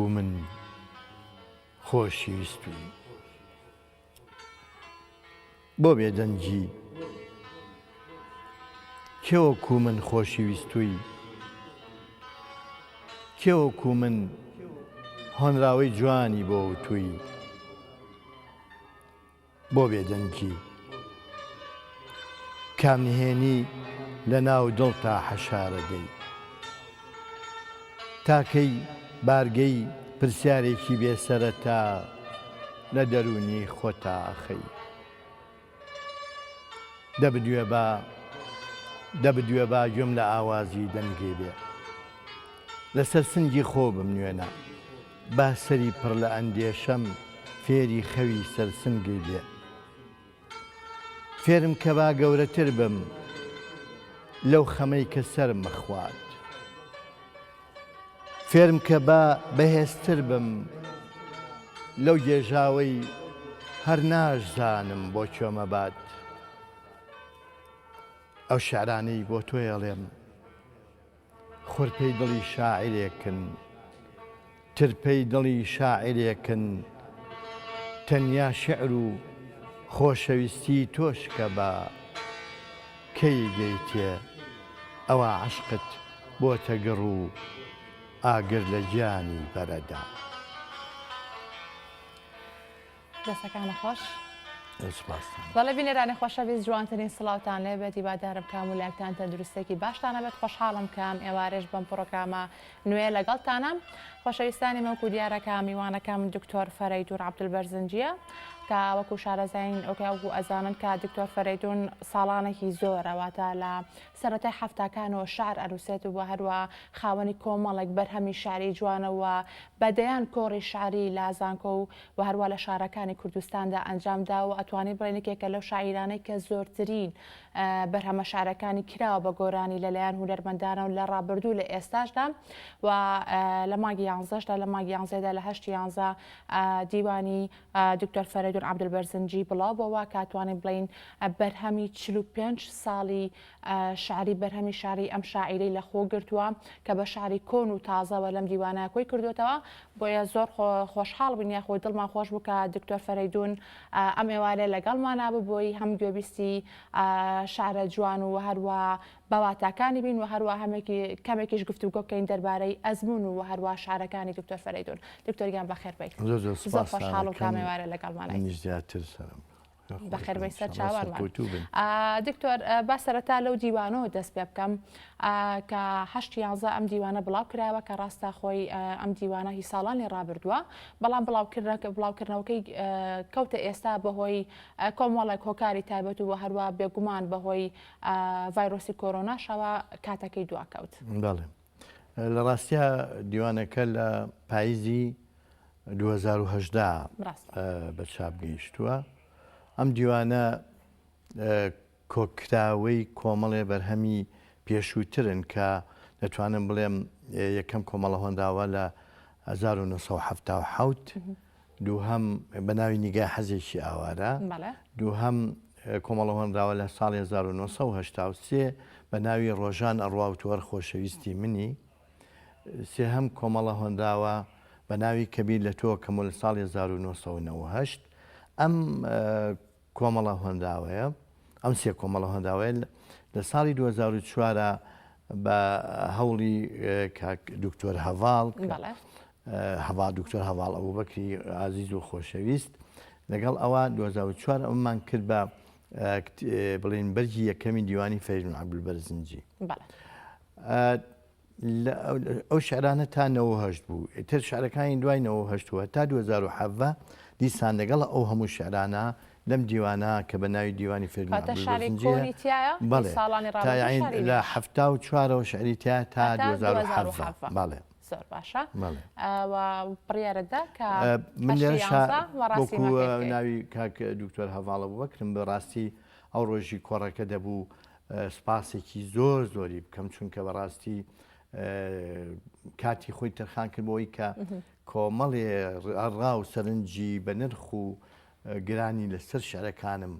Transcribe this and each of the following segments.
کێوەکو من خۆشەویستووی بۆ بێدەنگی کێوەکو من خۆشەویستووی کێوەکو من هۆنراوەی جوانی بۆ وتووی بۆ بێدەنگی کامنهێنی لە ناو دڵ تا حەشارەدەی تاکەی بارگەی پرسیارێکی بێسەرەتا لە دەرونی خۆتا ئەخەی دەبدوێ با گوێم لە ئاوازی دەنگێ بێ لەسەر سنگی خۆ بمنوێنە با سەری پڕ لە ئەندێشەم فێری خەوی سەرسنگی بێ فێرم کە با گەورەتر بم لەو خەمەی کە سەرم مەخوات فێرم کە با بەهێزتر بم لەو گێژاوەی هەر ناشزانم بۆ کوێمە بات ئەو شیعرانەی بۆ تۆ ئەڵێم خورپەی دڵی شاعرێکن ترپەی دڵی شاعرێکن تەنیا شعر و خۆشەویستی تۆش کە بە کەی گەیتێ ئەوە عەشقت بۆتە گڕ و ئاگر لە گیانی بەرەدا دەستەکانە خۆش بەڵێ بینێرانی خۆشەویست جوانترین سڵاوتان لێ بێت هیوادارم کام و لایەکتان تەندروستێکی باشتانە بێت خۆشحاڵم کام ئێوارێژ بەم پرۆگرامە نوێ لەگەڵتانە خۆشەویستانی مەوکو دیارەکە میوانەکەم دکتۆر فەرەیدون عەبدولبەرزنجیە کە وەکو شارەزاین ئەوکو ئەزانن کە دکتۆر فەرەیدون ساڵانێکی زۆرەواتە لە سەرەتای هەفتاکانەوە شعر ئەنووسێت و هەروە خاوەنی کۆمەڵێک بەرهەمی شعری جوانەوە بەدەیان کۆڕی شعری لازانکۆ و هەروە لە شارەکانی کوردستاندا ئەنجامدا و ئەتوانی بڵێنێکێکە لەو شاعیرانەی کە زۆرترین بەرهەمە شارەکانی کراوە بە گۆرانی لەلایەن هونەرمەندانە و لە ڕابردوو لە ئێستاشدا و لە ماگی 11دا لە ماگی 11دا لە 11 دیوانی دکتۆر فەرەیدون عەبدولبەرزنجی بڵاوبەوە کاتوانین بڵین بەرهەمی 45 ساڵی شعری بەرهەمی شعری ئەم شاعیرەی لە خۆ گرتووە کە بە شعری کۆن و تازەوە لەم دیوانە کۆی کردوێتەوە بۆیە زۆر خۆشحاڵ بووین یاخۆ دڵمان خۆش بوو کە دکتۆر فەرەیدون ئەم ئێوارێ لەگەڵمانە ببووی هەم گوێبیستی شعرە جوان و هەروە بەواتاکانی بین و هەروە کەمێکیش گفتوگۆ بکەین دەربارەی ئەزمون و هەروە شعرەکانی دکتۆر فەرەیدون دکتۆریان بەخێر بیت زۆر خۆشحاڵ و کام ئێوارە لەگەڵمانە بەخێربەی سەر چاوانمان دکتۆر با سەرەتا لەو دیوانەوە دەست پێ بکەم کە 11 ئەم دیوانە بڵاو کراوە کە ڕاستە خۆی ئەم دیوانە هی ساڵانی ڕابردووە بەڵام بڵاوکردنەوەکەی کەوتە ئێستا بەهۆی کۆمەڵێک هۆکاری تایبەت و هەروە بێگومان بەهۆی ڤایرۆسی کۆرۆناشەوە کاتەکەی دواکەوت. بەڵێ لە ڕاستیە دیوانەکە لە پاییزی 2010 بە چاپ گەیشتووە. ئەم دیوانە کۆکراوەی کۆمەڵێ بەرهەمی پێشووترن کە دەتوانم بڵێم یەکەم کۆمەڵە هۆنداوە لە 1970 دووهەم بە ناوی نیگای حەزێکی ئاوارە دووهەم کۆمەڵە هۆنداوە لە ساڵی 1970 بە ناوی ڕۆژان ئەڕواوتوەر خۆشەویستی منی سێهەم کۆمەڵە هۆنداوە بە ناوی کەبیر لە تۆ کەمە لە ساڵی 1998 ئەم کۆمەڵە هۆنداوەیە ئەم سێ کۆمەڵە هۆنداوەیە لە ساڵی 2004 بە هەوڵی دکتۆر هەڤاڵ دکتۆر هەڤاڵ ئەبوبەکری عازیز و خۆشەویست لەگەڵ ئەوە 2004 ئەممان کرد بە بڵێن بەرگی یەکەمی دیوانی فەرەیدون عەبدولبەرزنجی ئەو شعرانە تا 98 بوو تر شعرەکانی دوای 98 تا 2007 دیسان لەگەڵ ئەو هەموو شعرانە لەم دیوانە کە بە ناوی دیوانی فەرەیدون عەبدولبەرزنجی لە 74 شعری تایە تا 2007 بەڵێ زۆر باشە بڕیارەتدا کە من وەکو ناوی کاک دکتۆر هەڤاڵ ئەبوبەکرم بەڕاستی ئەو ڕۆژی کۆڕەکە دەبوو سپاسێکی زۆر زۆری بکەم چونکە بەڕاستی کاتی خۆی تەرخان کردبەوەی کە کۆمەڵێ ڕا و سەرنجی بە نرخ و گرانی لەسەر شعرەکانم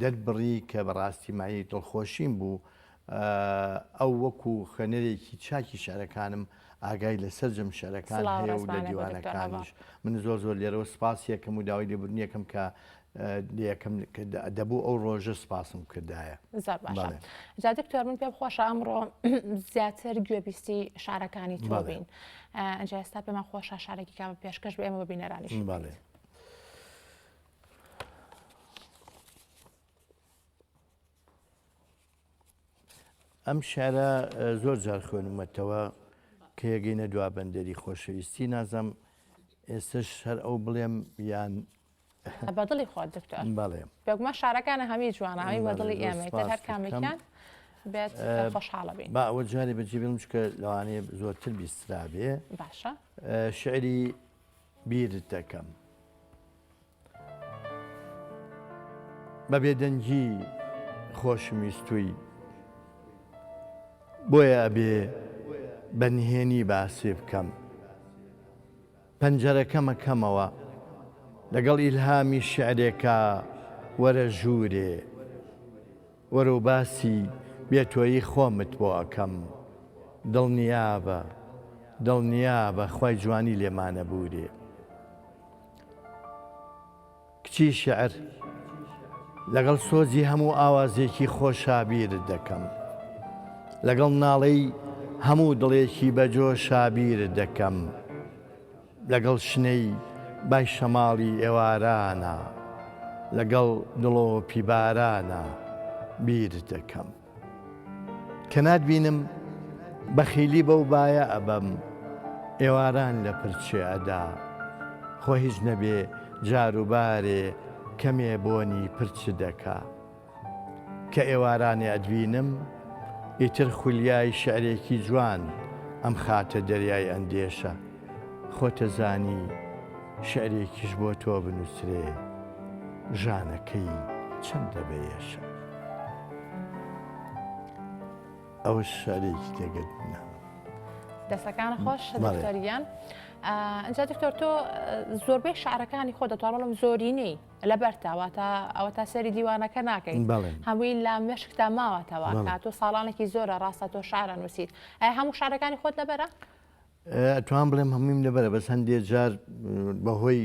دەربڕی کە بەڕاستی مای دڵخۆشیم بوو ئەو وەکو خوێنەرێکی چاکی شعرەکانم ئاگای لەسەر جەم شعرەکان هەیە و لە دیوانەکانیش من زۆر لێرەوە سپاس یەکەم و داوای لێبوردنیەکەم کە دەبوو ئەو ڕۆژە سپاسم کردایە. زۆر باشە. جا دکتۆر من پێم خۆشە ئەمڕۆ زیاتر گوێبیستی شارەکانی تۆ بین. ئەنجا ئێستا پێمان خۆشە شارێکی کامە پێشکەش بە ئێمە ببینەرانیش. ئەم شارە زۆر جار خوێنمەتەوە کە یەگەینە دوا بەندەری خۆشەویستی نازەم ئێستش هەر ئەو بڵێم یان بەدڵی خۆت دکتۆر بێگومان شارەکانە هەمی جوانە هەمی بەدڵی ئێمە هەر کامێکیان بێت خۆشحاڵە بین. با ئەوە جارێ بەجێ بڵم چکە لەوانەیە زۆرتر بیسترابێ. باشە. شعری بیرت دەکەم بە بێدەنگی خۆشمویستووی بۆیە ئەبێ بەنهێنی باسی بکەم پەنجەرەکەمەکەمەوە لەگەڵ ئیلهامی شعرێکە وەرە ژوورێ وەرە و باسی بێتۆیی خۆمت بۆ ئەەکەم دڵنیابە خوای جوانی لێمانە بورێ کچی شعر لەگەڵ سۆزی هەموو ئاوازێکی خۆشابیرت دەکەم لەگەڵ ناڵەی هەموو دڵێکی بەجۆ شابیرت دەکەم لەگەڵ شنەی بای شەماڵی ئێوارانە لەگەڵ دڵۆ پیبارانە بیرت دەکەم کە ناتبینم بەخیلی بەو بایە ئەبەم ئێواران لە پرچێ ئەدا خۆ هیچ نەبێ جاروبارێ کەمێ بۆنی پرچ دەکا کە ئێوارانێ ئەدبینم ئیتر خولیای شعرێکی جوان ئەم خاتە دەریای ئەندێشە خۆتەزانی شعرێکیش بۆ تۆ بنووسرێ ژانەکەی چەندە بەیەشە ئەوە شعرێکی تێگەدنا دەستەکانە خۆش دکتۆریان. ئەجا دکتۆر تۆ زۆربەی شعرەکانی خۆ دەتوانڵم زۆرینەی لەبەرتاواتە ئەوە تا سەری دیوانەکە ناکەین هەمووی لە مشکتا ماوەتەوە کە تۆ ساڵانێکی زۆرە ڕاستە تۆ شارە نووسیت ئەی هەموو شارەکانی خۆت لەبەرە؟ توان بڵێم هەموویم لەبەرە بەس هەندێک جار بەهۆی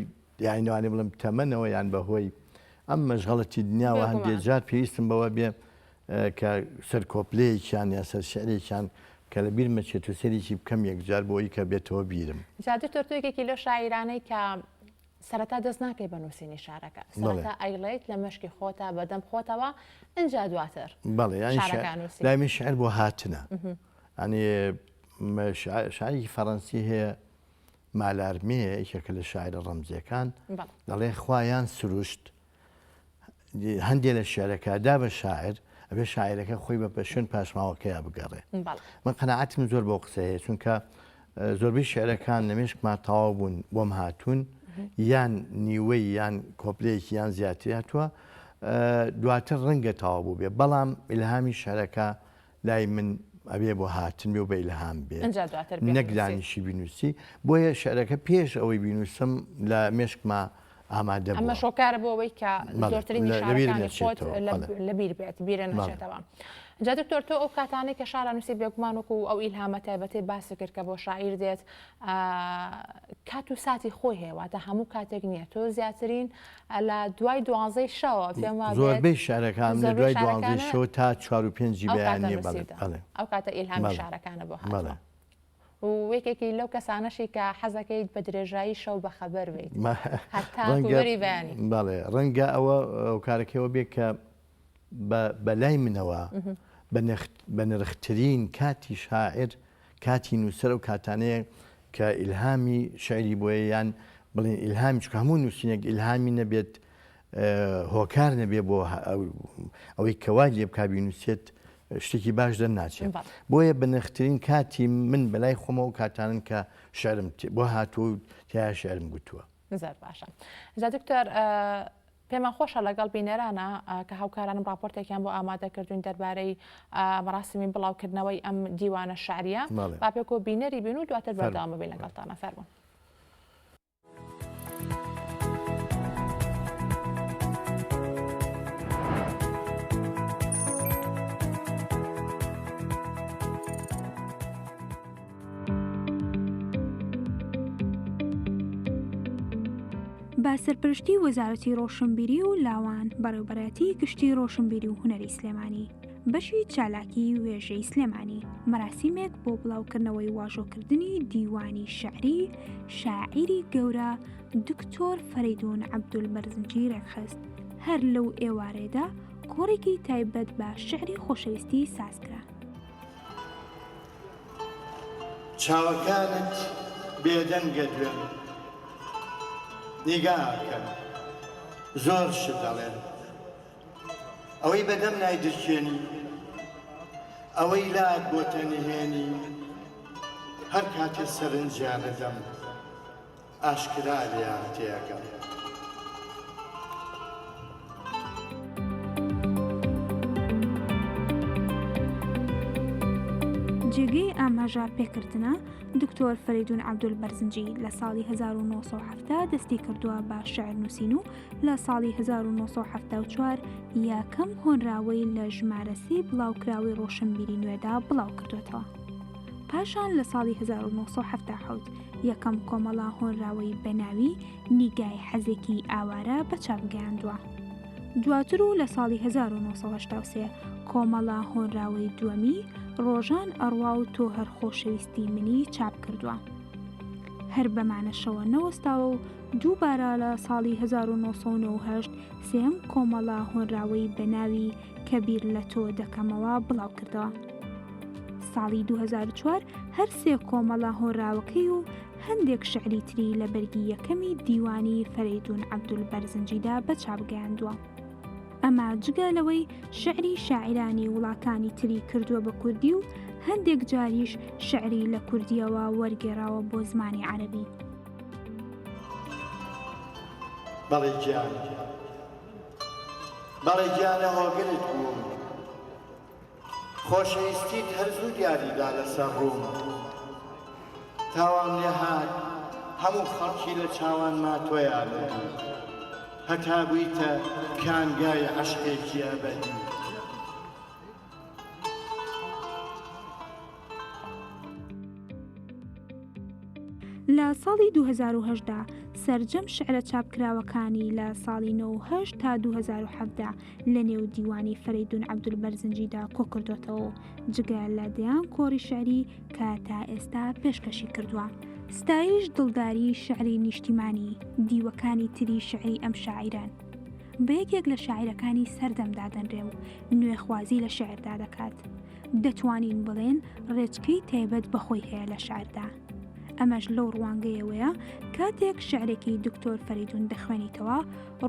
یاینوانێ بڵم تەمەنەوە یان بەهۆی ئەم مەشغەڵەتی دنیاوە هەندێک جار پێویستم بەوە بێ کە سەر کۆپلەیەکیان یا سەر شعرێکیان کە لە بیر مەچێت و سەرێکی بکەم یەکجار بۆی کە بێتەوە بیرم. جادی تۆرتۆیەکێکی لەو شاعیرانەی کە سەرەتا دەست ناکەی بە نووسینی شارەکە سەرەتا ئەیڵێیت لە مەشکی خۆتە بەدەم خۆتەوە ئەنجا دواتر لای شعر بۆ هاتنە ئەنێ شاعری فەڕەنسی هەیە مالارمێ یەکێکە لە شاعرە ڕەمزیەکان دەڵێ خوایان سروشت هەندێک لە شعرەکەدا بە شاعر ئەبێ شاعرەکە خۆی بە پێشێن پاشماوەکەیە بگەڕێ من قەناعەتم زۆر بۆ قسەیە چونکە زۆربەی شعرەکان لە مێشکما تەواو بوون بۆم هاتوون یان نیوەی یان کۆپلەیەکی یان زیاتری هاتووە دواتر ڕەنگە تەواو بوو بێ بەڵام ئیلهامی شعرەکە لای من ئەبێ بۆ هاتن بێ و بە ئیلهام بێ نەک دانیشی بینوسی بۆیە شعرەکە پێش ئەوەی بینوسم لە مێشکما ئامادە بوو ئەمە شۆکارە بۆ ئەوەی کە زۆرترین شارەکانی خۆت لەبیر بێت بیرە نەچێتەوە. جا دکتۆر تۆ ئەو کاتانەی کە شارە نووسی بێگومان وەکو ئەو ئیلهامە تایبەتێ باسی کرد کە بۆ شاعیر دێت کات و ساتی خۆی هەیە واتە هەموو کاتێک نییە تۆ زیاترین لە دوای 12 شەوە پێم وایە زۆربەی شارەکان لە دوای 12 شەوە تا 4 و 5 بەیانێ ئەو کاتە ئیلهامی شارەکانە بۆ هاتووە. و یەکێکی لەو کەسانەشی کە حەزەکەیت بە درێژایی شەو بەخەبەر بێت هەتاوەری بەیانی بەڵێ ڕەنگە ئەوە ئەو کارەکەەوە بێت کە بەلای منەوە بە نرخترین کاتی شاعر کاتی نووسەر و کاتانەیە کە ئیلهامی شعری بۆیە یان بڵێن ئیلهامی چکە هەموو نووسینێک ئیلهامی نەبێت هۆکار نەبێ بۆ ئەوەی کەوا لێ بکبی نووسێت شتێکی باش دەرناچێت بۆیە بە نرخترین کاتی من بەلای خۆمە و کاتانن کە شعرم بۆ هاتووە تیا شعرم گوتووە. زۆر باشە. جا دکتۆر پێمان خۆشە لەگەڵ بینەرانە کە هاوکارانم راپۆرتێکیان بۆ ئامادەکردوین دەربارەی مەراسمی بڵاوکردنەوەی ئەم دیوانە شعریە با پێکۆ بینەری بین و دواتر بەردەوام ببین لەگەڵتانە فەرموون. بە سەرپەرشتی وەزارەتی ڕۆشنبیری و لاوان بەڕێوەبەرەتی گشتی ڕۆشنبیری و هونەری سلێمانی بەشی چالاکی وێژەی سلێمانی مەراسیمێک بۆ بڵاوکردنەوەی واژۆکردنی دیوانی شعری شاعیری گەورە دکتۆر فەریدون عەبدولبەرزنجی ڕێکخست. هەر لەو ئێوارێدا کۆڕێکی تایبەت بە شعری خۆشەویستی سازکرا. چاوەکانت بێدەنگە دوێن نیگاکەن زۆر شت دەڵێن ئەوەی بەدەم نایدرکێنی ئەوەی لات بۆ تەنهێنی هەر کاتێ سەرنجیانە دەم ئاشکرا لێیان تێگەم. جێگەی ئاماژە پێکردنە دکتۆر فەریدون عەبدولبەرزنجی لە ساڵی 1970 دەستی کردووە بە شەعر نووسین و لە ساڵی 1974 یاکەم هۆنراوەی لە ژمارە 3 بڵاوکراوی ڕۆشنبیری نوێدا بڵاو کردوێتەوە. پاشان لە ساڵی 1970 یەکەم کۆمەڵە هۆنراوەی بەناوی نیگای حەزێکی ئاوارە بەچاوگەیاندووە. دواتر و لە ساڵی 1983 کۆمەڵە هۆنراوەی دووەمی ڕۆژان ئەڕوا و تۆ هەر خۆشەویستی منی چاپ کردووە. هەر بەمانەشەوە نەوەستاوە و دووبارە لە ساڵی 1998 سێم کۆمەڵە هۆنراوەی بەناوی کەبیر لە تۆ دەکەمەوە بڵاو کردەوە. ساڵی 2004 هەر سێ کۆمەڵە هۆنراوەکەی و هەندێک شعری تری لە بەرگی یەکەمی دیوانی فەریدون عەبدولبەرزنجیدا بەچاوگەیاندووە. ئەمە جگەلەوەی شعری شاعرانی وڵاتانی تری کردووە بە کوردی و هەندێک جاریش شعری لە کوردیەوە وەرگێڕاوە بۆ زمانی عەرەبی. بەڵێ گیان بەڵێ گیانە هۆگرت بووم خۆشەویستیت هەرزوو دیاریدا لەسەر ڕووم تاوان لێ هات هەموو خەڵکی لە چاوان ما تۆیان بوو هەتا بوویتە کانگای عەشقێکی ئەبەدی. لە ساڵی 2010 سەرجەم شعرە چاپکراوەکانی لە ساڵی 1970 تا 2017 لە نێو دیوانی فەریدون عەبدولبەرزنجیدا کۆکردوێتەوە جگە لە دەیان کۆڕی شعری کە تا ئێستا پێشکەشی کردووە. ستایش دڵداری شعری نیشتیمانی دیوەکانی تری شعری ئەم شاعیران بە یەکێک لە شاعیرەکانی سەردەمدا دەنرێ و نوێخوازی لە شعردا دەکات. دەتوانین بڵێن ڕێچکەی تایبەت بەخۆی هەیە لە شعردا. ئەمەش لەو ڕوانگەیەوەیە کاتێک شعرێکی دکتۆر فەریدون دەخوێنیتەوە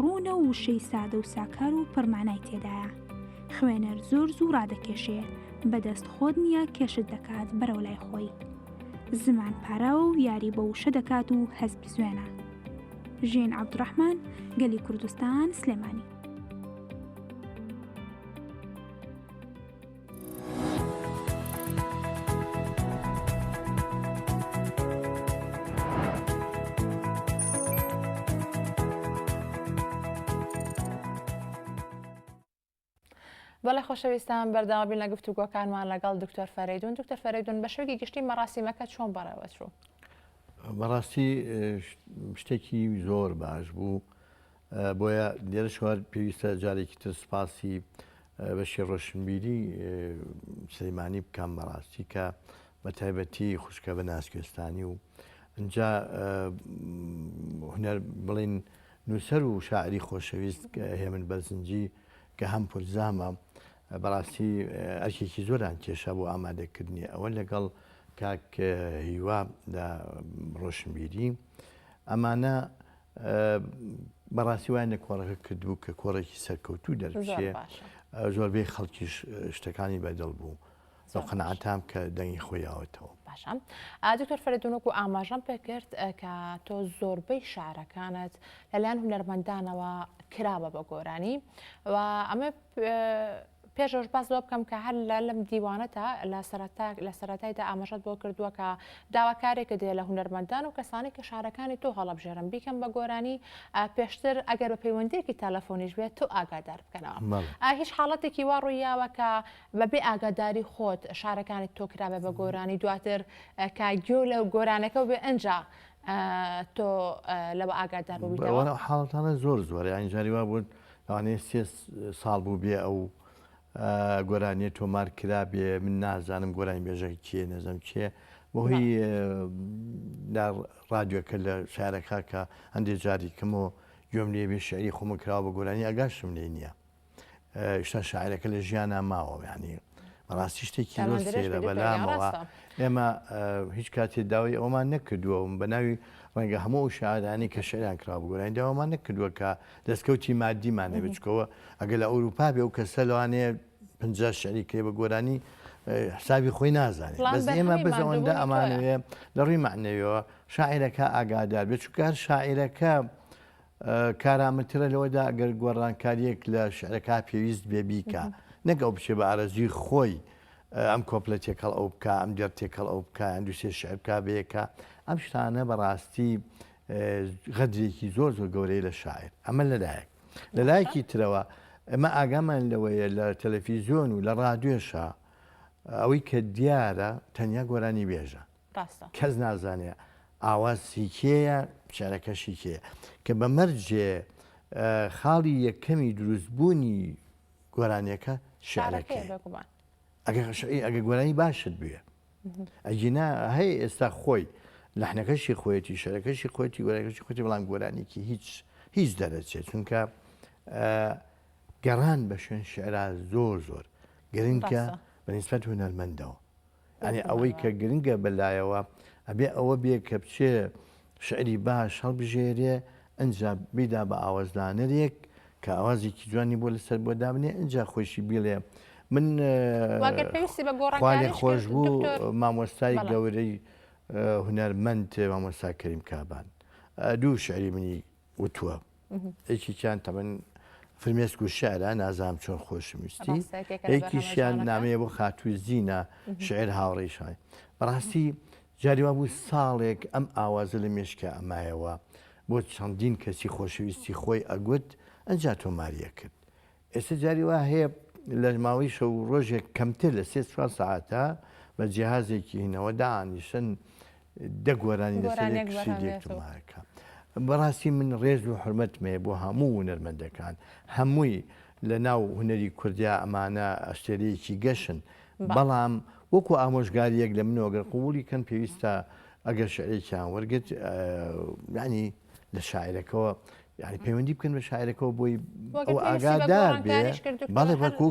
ڕوونە وشەی سادە و ساکار و پەرمانای تێدایە. خوێنەر زۆر زوو ڕادەکێشێ بەدەست خۆت نییە کێشت دەکات بەرەو لای خۆی. زمان پاراوە و یاری بە وشە دەکات و هەست بزوێنە. ژین عەبدوڕەحمان، گەلی کوردستان، سلێمانی. بەڵێ خۆشەویستان بەردەوابین لە گفتوگۆکانمان لەگەڵ دکتۆر فەریدون. دکتۆر فەریدون بە شێوەیەکی گشتی مەراسیمەکە چۆن بەڕێوە چوو؟ بەڕاستی شتێکی زۆر باش بوو بۆیە لێرەشوار پێویستە جارێکی تر سپاسی بەشی ڕۆشنبیری سلێمانی بکەم بەڕاستی کە بە تایبەتی خوشکە بە ناسکوێستانی و ئەجا هونەر بڵین نووسەر و شاعری خۆشەویست هێمن بەرزنجی کە هەم پورزامە بەڕاستی ئەرکێکی زۆران کێشە بۆ ئامادەکردنی ئەوە لەگەڵ کاک هیوا لە ڕۆشنبیری ئەمانە بەڕاستی وایە کۆڕەکە کردبوو کە کۆڕێکی سەرکەوتوو دەرچێ زۆربەی خەڵکیش شتەکانی بەدڵ بوو بە قەنەعەتام کە دەنگی خۆیاوەتەوە. باشە دکتۆر فەریدون وەکو ئاماژەم پێکرد کە تۆ زۆربەی شعرەکانت لەلایەن هونەرمەندانەوە کراوە بە گۆرانی و ئەمە پێشەوەش باس لەوە بکەم کە هەر لەم دیوانەتە لە سەرەتایدا ئاماژەت بۆ کردووە کە داواکارێکە دێ لە هونەرمەندان و کەسانی کە شارەکانی تۆ هەڵەبژێرن بیکەم بە گۆرانی پێشتر ئەگەر بە پەیوەندیەکی تەلەفۆنیش بێت تۆ ئاگادار بکەنەوە. هیچ حاڵەتێکی وا ڕوویاوە کە بەبێ ئاگاداری خۆت شارەکانی تۆ کرابێ بە گۆرانی دواتر کە گوێ لە گۆرانەکە و بێ ئەنجا تۆ لەوە ئاگادار بوویتەوە حاڵەتانە زۆر زۆر یانی جاریوا بوون لەوانەیە 3 ساڵ بوو بێ ئەو گۆرانیە تۆمار کرا بێ من نازانم گۆرانی بێژەی کێ نەزەم چێ بۆ هی ڕادیۆکە لە شارەکە کە هەندێک جاری کەمەوە گوێم لێ بێ شعری خۆمە کراوە بە گۆرانی ئەگاشم لێ نییە شتا شاعرەکە لە ژیانە ماوە ینی ڕاستی شتێکی زۆر سێرە بەلامەوە ئێمە هیچ کاتێ داوای ئەومان نەکردووە بە ناوی ڕەنگە هەموو شعرانی کە شعریان کراوە بە گۆرانی داوامان نەکردووە کە دەستکەوتی مادیمانە بچکەوە ئەگەر لە ئەوروپا بێ و کەسە لەوانەیە 50 شعری کرێ بە گۆرانی حسابی خۆی نازانێت بەس ئێمە بزەوەندە ئەمانوێ لە ڕووی معنەوەوە شاعیرەکە ئاگادار بێت چونکە هەر شاعیرەکە کارامەترە لەوەدا ئەگەر گۆڕانکاریەک لە شعرەکە پێویست بێ بیکە نەک ئەو بچێ بە ئارەزوی خۆی ئەم کۆپلەتێکەڵ ئەو بکە ئەم دەرتێکەڵ ئەو بکە ئەندوسێ شعر بکە بەیەکە ئەم شتانە بەڕاستی غەدرێکی زۆر زۆر گەورەی لە شاعر ئەمە لەلایەک لەلایەکی ترەوە ئەمە ئاگامان لەوەیە لە تەلەڤیزیۆن و لە ڕادیۆشە ئەوەی کە دیارە تەنیا گۆرانی بێژە کەس نازانێ ئاوازی کێیە شارەکەشی کێ کە بە مەرجێ خاڵی یەکەمی دروستبوونی گۆرانیەکە شعرەکە ئەگە گۆرانی باشت بووە ئەگینا هەیە ئێستا خۆی لەحنەکەشی خۆەتی شەرەکەشی خۆەتی گۆرانەکەشی خۆتی بەڵام گۆرانێکی هیچ دەرەچێت چونکە گەڕان بە شوێن شعرا زۆر زۆر گرنگکە بەنسبەت هونەرمەندەوە ئەنی ئەوەی کە گرنگە بەلایەوە ئەبێ ئەوە بێ کە بچێ شعری باش هەڵبژێرێ ئەنجا بیدا بە ئاوازدانەرێک کە ئاوازێکی جوانی بۆ لەسەر بۆ دابنێ ئەنجا خۆشی بیڵێ من خوالێ خۆش بوو مامۆستای گەورەی هونەرمەند مامۆستا کەریم کابان دوو شعری منی وتووە یەکێکیان تەمەن فرمێسک و شعرە نازانم چۆن خۆشەویستی یەکیشیان نامەیە بۆ خاتووی زینە شعر هاوڕێیشان بەڕاستی جاریوا بوو ساڵێک ئەم ئاوازە لە مێشکە ئەمایەوە بۆ چەندین کەسی خۆشەویستی خۆی ئەگوت ئەنجا تۆماریە کرد ئێستا جاریوا هەیە لە ماوەی شەو ڕۆژێک کەمتر لە 3 ساعتە بە جیهازێکی هینەوە دانیشن دەگۆرانی لەسەر تۆمارەکە بەڕاستی من ڕێز و حرمەتمێ بۆ هەموو هونەرمەندەکان هەمووی لە ناو هونەری کوردیا ئەمانە ئەشتێرەیەکی گەشن بەڵام وەکو ئامۆژگاریەک لە منەوەگەر قوبولی کەن پێویستە ئەگەر شعرێکیان وەرگرت ینی لە شاعرەکەەوە ینی پەیوەندی بکەن بە شاعرەکەەوە بۆی ئەو ئاگادار بێ بەڵێ وەکو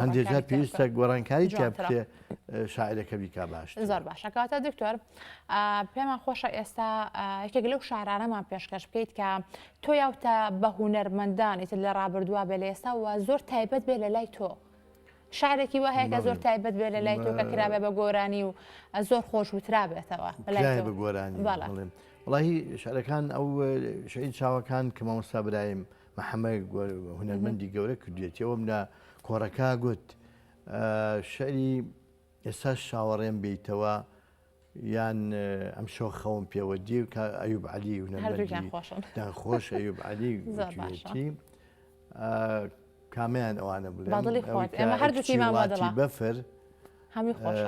هەندێکجار پێویستە گۆڕانکاری پێ بکرێ شاعرەکە بیکا باش زۆر باشە کاتە دکتۆر پێمان خۆشە ئێستا یەکێک لەو شاعرانەمان پێشکەش بکەیت کە تۆ یاوتە بە هونەرمەندان ئیتر لە ڕابردووە بێ لە ئێستا و زۆر تایبەت بێ لە لای تۆ شارێکی وە هەیە کە زۆر تایبەت بێ لە لای تۆ کە کرابێ بە گۆرانی و زۆر خۆش وترابێتەوە بە گۆرانی وڵی شارەکان ئەو شعری چاوەکان کە مامۆستا برایم محەممەد هونەرمەندی گەورە کردوێتەوەم لە کۆڕەکە گوت شعری ئێستا شاوەڕێم بیتەوە یان ئەم شۆ خەوم پێوە دی و کە ئەیوب عەلی هونەرمەندی خۆش ئەیوب عەلی گوتوێتی کامیان ئەوانە بڵێ ئێمە هەردووکی بەفر هەمی خۆش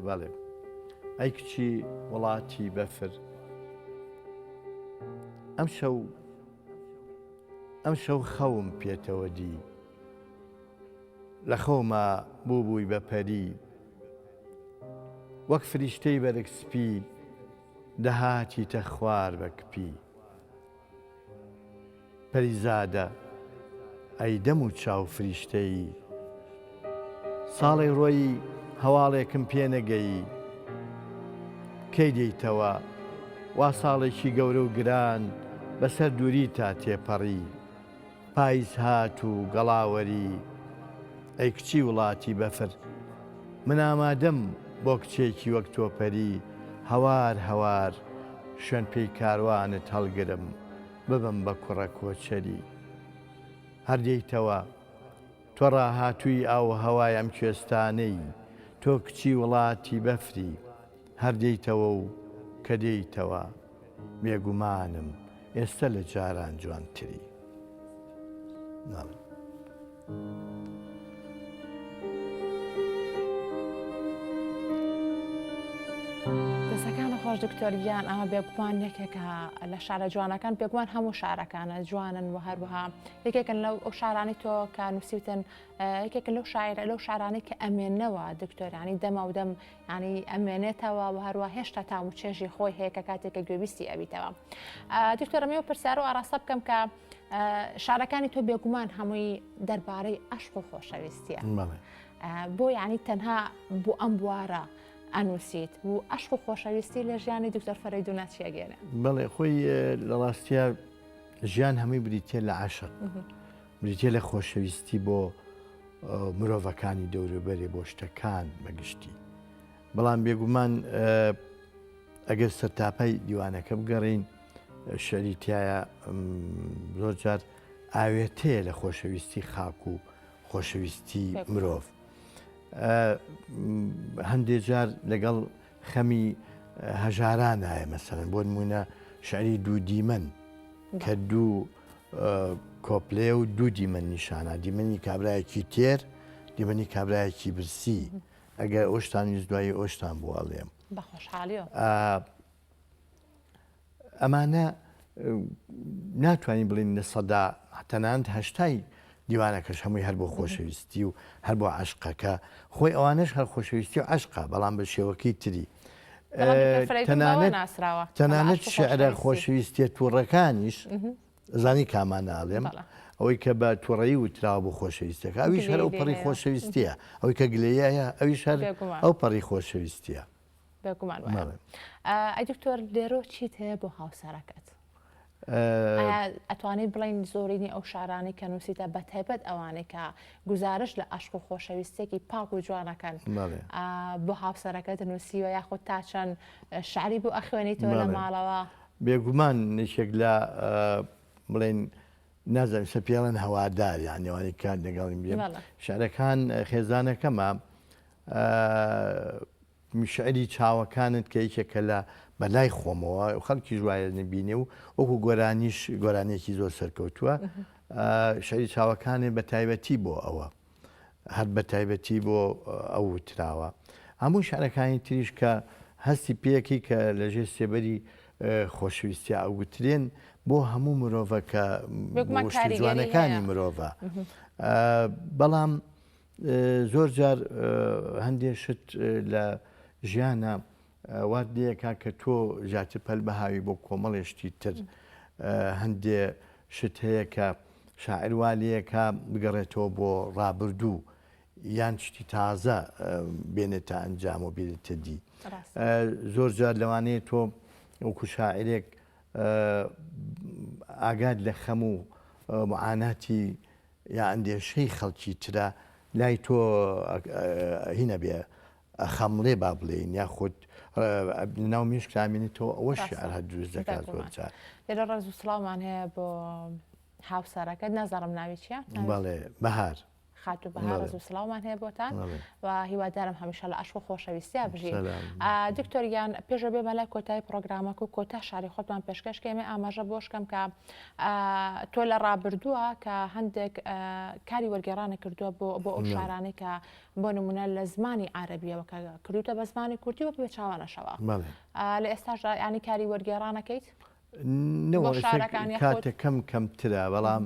بەڵێ ئەی کچی وڵاتی بەفر ئەم شەو خەوم پێتەوە دی لە خەوما بووبووی بەپەری وەک فریشتەی بەرەکسپی دەهاتیتە خوار بە کپی پەریزادە ئەی دەم و چاو فریشتەی ساڵی ڕۆی هەواڵێکم پێ نەگەیی کەی دەیتەوە وا ساڵێکی گەورە و گران بەسەر دووری تا تێپەڕی پاییز هات و گەڵاوەری ئەی کچی وڵاتی بەفر من ئامادەم بۆ کچێکی وەک تۆپەری هەوار هەوار شوێن پێی کاروانت هەڵگرم ببم بە کوڕە کۆچەری هەردەیتەوە تۆ ڕاهاتووی ئاو هەوای ئەم کوێستانەی تۆ کچی وڵاتی بەفری هەردەیتەوە و کە دەیتەوە بێگومانم ئێستا لە جاران جوانتری دەستەکانە خۆش دکتۆریان ئەمە بێگومان یەکێکە لە شارە جوانەکان بێگومان هەموو شارەکانە جوانن و هەروەها یەکێکن لەو ئەو شارانی تۆ کە نووسیوتن یەکێکن لەو شاعرە لەو شارانەی کە ئەمێنەوە دکتۆرانی دەما و دەم ینی ئەمێنێتەوە و هەروە هێشتا تام و چێژی خۆی هەیە کە کاتێکە گوێویستی ئەبیتەوە. دکتۆرەمە و پرسیار و ئاراستە بکەم کە شارەکانی تۆ بێگومان هەمووی دەربارەی عەشق و خۆشەویستیە بۆ ینی تەنها بۆ ئەم بوارە ئەنووسیت و عەشق و خۆشەویستی لە ژیانی دکتۆر فەرەیدون چیەگەێنێ؟ بەڵێ خۆی لە ڕاستیە ژیان هەمووی بریتێ لە عەشق بریتێ لە خۆشەویستی بۆ مرۆڤەکانی دەوروبەرێ بۆ شتەکان بەگشتی بەڵام بێگومان ئەگەر سەرتاپەی دیوانەکە بگەڕین شەریتایە زۆر جار ئاوێتەیە لە خۆشەویستی خاک و خۆشەویستی مرۆڤ هەندێک جار لەگەڵ خەمی هەژاران هەیە مەسەرەن بۆ نمونە شعری دوو دیمەن کە دوو کۆپلێ و دوو دیمەن نیشانە دیمەنی کابرایەکی تێر دیمەنی کابرایەکی برسی ئەگەر ئۆشتان ویست دوایی ئۆشتان بواڵێم بەخۆشحالیەوە ئەمانە ناتوانین بڵین لە سەدا تەنانەت هەشتای دیوانەکەش هەمووی هەر بۆ خۆشەویستی و هەر بۆ عەشقەکە خۆی ئەوانش هەر خۆشەویستی و عەشقا بەڵام بە شێوەکەی تری تەنانەت شعرە خۆشەویستیە تووڕەکانیش زانی کامانەڵێم ئەوەی کە بە تووڕەیی وتراوە بۆ خۆشەویستەکە ئەویش هەر ئەو پەڕی خۆشەویستیە ئەوەی کە گلەیە ئەویش هەر ئەو پەڕی خۆشەویستیە بێگومان ئەی دکتۆر لێرۆ چیت هەیە بۆ هاوسەرەکەت؟ ئەتوانیت بڵین زۆرینی ئەو شارانی کە نووسیتە بە تایبەت ئەوانەی کە گزارش لە عەشق و خۆشەویستێکی پاک و جوانەکەن بۆ هاوسەرەکەت نووسیوە یاخود تا چەند شعری بۆ ئەخوێنیتەوە لە ماڵەوە؟ بێگومان نشێک لە بڵێن نازانم سەپێڵەن هەوادار یانێوانی کات لەگەڵی بێ شعرەکان خێزانەکەمە شعری چاوەکانت کە یەکێکە لە بەلای خۆمەوە خەڵکی ژوایە نبینێ و وەکو گۆرانیش گۆرانێکی زۆر سەرکەوتووە شعری چاوەکانێ بە تایبەتی بۆ ئەوە هەر بە تایبەتی بۆ ئەو وتراوە هەموو شعرەکانی تریش کە هەستی پێەکەی کە لەژێر سێبەری خۆشەویستی ئەوگوترێن بۆ هەموو مرۆڤەکە شتی جوانەکانی مرۆڤە بەڵام زۆر جار هەندێک شت لە ژیانە وات لەیەکا کە تۆ ژاتر پەل بەهاوی بۆ کۆمەڵێشتی تر هەندێ شت هەیە کە شاعر والەیەکە بگەڕێتەوە بۆ ڕابردوو یان شتی تازە بێنێتە ئەنجام و بێنێتە دی زۆر جار لەوانەیە تۆ وەکو شاعرێک ئاگاد لە خەم و معاناتی یا ئەندێشەی خەڵکی ترە لای تۆ هینە بێ خەمڵێ با بڵێین یاخود ناو مێشکرامێنێتەوە ئەوە شعر هەر دروست دەکات زۆر جار لێرە ڕێز و سڵاومان هەیە بۆ هاوسەرەکەت نازانم ناوی چییە؟ بەڵێ بەهار خاتو بەهار ڕێز و سڵاومان هەیە بۆتان و هیوادارم هەمیشە لە عەشق و خۆشەویستیا بژین. دکتۆریان پێشە بێ بەلای کۆتایی پرۆگرامەکە و کۆتا شاری خۆتمان پێشکەشکێمێ ئاماژە بۆشکەم کە تۆ لە ڕابردووە کە هەندێک کاری وەرگێڕانە کردووە بۆ ئەو شارانەی کە بۆ نمونە لە زمانی عەرەبیەوە کە کردوتە بە زمانی کوردی و بێ چاوانەشەوە لە ئێستاش ینی کاری وەرگێڕانەکەیت؟ کاتێکەم کەمترە بەڵام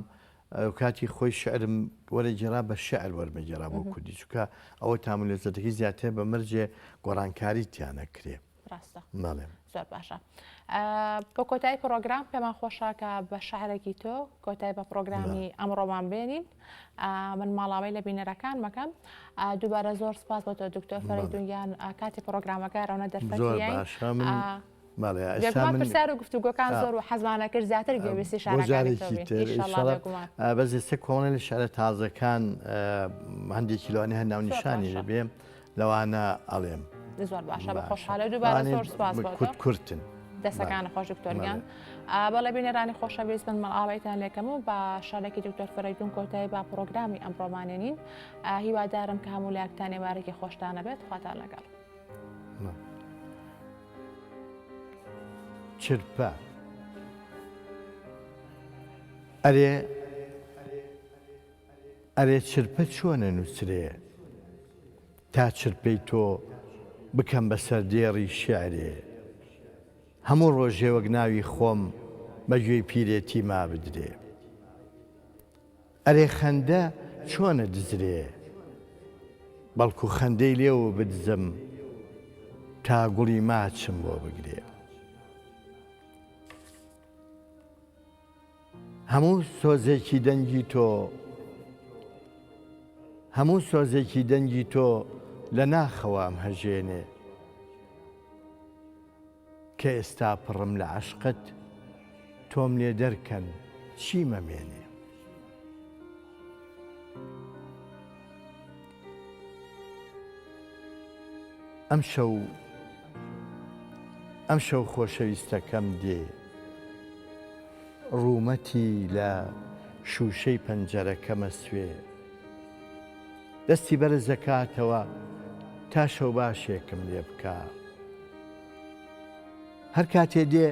کاتی خۆی شعرم وەرەگێڕا بە شعر وەرمەگێڕا بۆ کوردی چکە ئەوە تامل لێزەتەکەی زیاتر بە مەرجێ گۆڕانکاری تیانە کرێ ڕاستە ماڵێم زۆر باشە. بۆ کۆتایی پرۆگرام پێمان خۆشاکە بە شاعرێکی تۆ کۆتایی بە پرۆگرامی ئەمڕۆمان بێنین من ماڵاوی لە بینەرەکان مەکەم دووبارە زۆر سپاس بۆ تۆ دکتۆر فەرەیدونیان کاتی پرۆگرامەکە ڕەونە دەرفەتیان پرسیار و گفتوگۆکان زۆر و حەزمانە کرد زیاتر گوێویستی شارەکانی بەس ئێستا کۆمەڵی لە شارە تازەکان هەندێکی لەوانەیە هەر ناونیشانی لەبێ لەوانە ئەڵێم زۆر باشە بە خۆشحالە دووبارە زۆر سپاس بۆ تۆ کورتن دەستەکانە خۆش دکتۆریان بەڵێ بینەرانی خۆشەویست من مەڵاویتان لێکەم و بە شارێکی دکتۆر فەرەیدون کۆتایی با پرۆگرامی ئەمڕۆمانێنین هیوادارم کە هەموو لایەکتان ێوارێکی خۆشتانە بێت خواتان لەگەڵ. چرپە ئەرێ چرپە چۆنە نووسرێ تا چرپەی تۆ بکەم بەسەر دێڕی شیعرێ هەموو ڕۆژێ وەک ناوی خۆم بەگوێی پیرێتی ما بدرێ. ئەرێ خەندە چۆنە دزرێ، بەڵکو خەندەی لێوە بدزم تا گوڵی ماچم بۆ بگرێ. هەموو سۆزێکی دەنگی تۆ، هەموو سۆزێکی دەنگی تۆ لە ناخەوام هەژێنێ، کە ئێستا پڕم لە عەشقت تۆم لێ دەرکەن چی مەمێنێ. ئەم شەو خۆشەویستەکەم دێ، ڕوومەتی لە شوشەی پەنجەرەکەمە سوێ، دەستی بەرز دەکاتەوە تا شەو باشێکم لێ بکە. هەر کاتێ دێ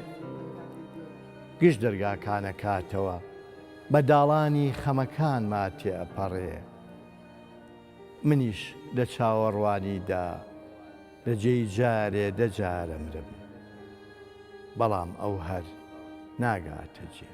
گشت دەرگاکانەکاتەوە، بە داڵانی خەمەکان ماتێ ئەپەڕێ. منیش لە چاوەڕوانیدا لە جێی جارێ دەجارە مرم، بەڵام ئەو هەر ناگاتە جێ.